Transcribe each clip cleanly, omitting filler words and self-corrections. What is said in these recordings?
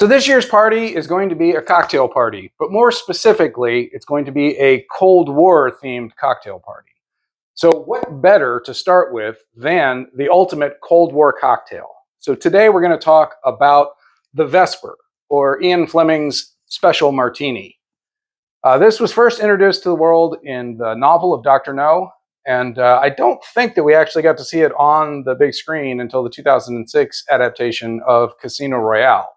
So this year's party is going to be a cocktail party, but more specifically, it's going to be a Cold War themed cocktail party. So what better to start with than the ultimate Cold War cocktail? So today we're going to talk about the Vesper, or Ian Fleming's Special Martini. This was first introduced to the world in the novel of Dr. No, and I don't think that we actually got to see it on the big screen until the 2006 adaptation of Casino Royale.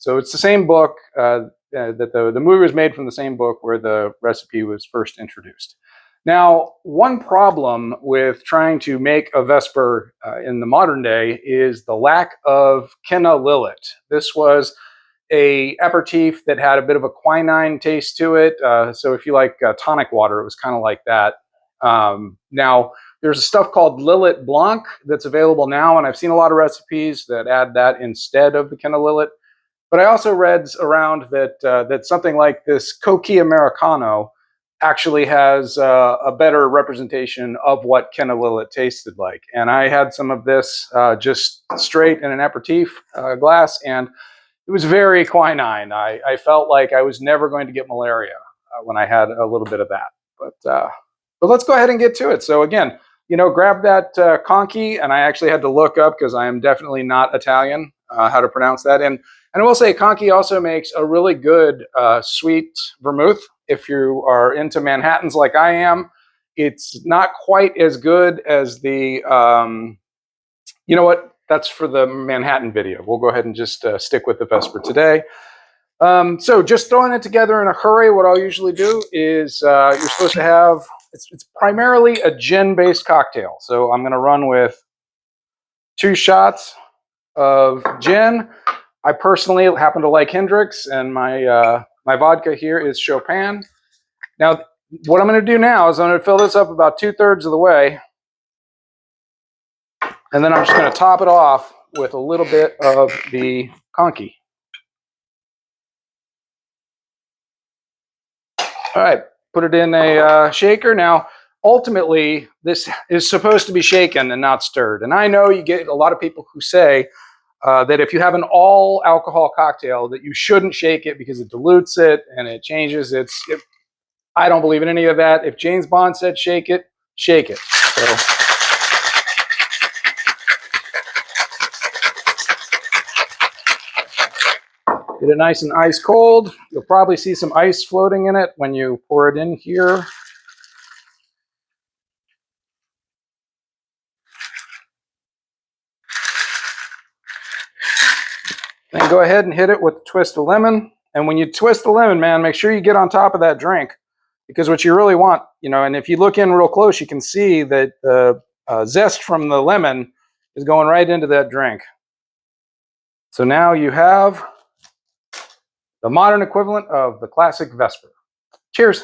So it's the same book, that the movie was made from the same book where the recipe was first introduced. Now, one problem with trying to make a Vesper in the modern day is the lack of Kenna Lillet. This was a aperitif that had a bit of a quinine taste to it. So if you like tonic water, it was kind of like that. Now, there's stuff called Lillet Blanc that's available now, and I've seen a lot of recipes that add that instead of the Kenna Lillet. But I also read around that something like this Cocchi Americano actually has a better representation of what Kenna Lillet tasted like. And I had some of this just straight in an aperitif glass, and it was very quinine. I felt like I was never going to get malaria when I had a little bit of that. But let's go ahead and get to it. So again, grab that Cocchi, and I actually had to look up, because I am definitely not Italian, how to pronounce that. And I will say Cocchi also makes a really good sweet vermouth. If you are into Manhattans like I am, it's not quite as good as the, you know what, that's for the Manhattan video. We'll go ahead and just stick with the Vesper today. So just throwing it together in a hurry, what I'll usually do is you're supposed to have, it's primarily a gin-based cocktail. So I'm gonna run with 2 shots of gin. I personally happen to like Hendrix, and my my vodka here is Chopin. Now, what I'm going to do now is I'm going to fill this up about 2/3 of the way, and then I'm just going to top it off with a little bit of the Cocchi. All right, put it in a shaker. Now, ultimately, this is supposed to be shaken and not stirred. And I know you get a lot of people who say that if you have an all alcohol cocktail, that you shouldn't shake it because it dilutes it and it changes I don't believe in any of that. If James Bond said shake it, shake it. So get it nice and ice cold. You'll probably see some ice floating in it when you pour it in here. Then go ahead and hit it with a twist of lemon. And when you twist the lemon, man, make sure you get on top of that drink, because what you really want, and if you look in real close, you can see that the zest from the lemon is going right into that drink. So now you have the modern equivalent of the classic Vesper. Cheers.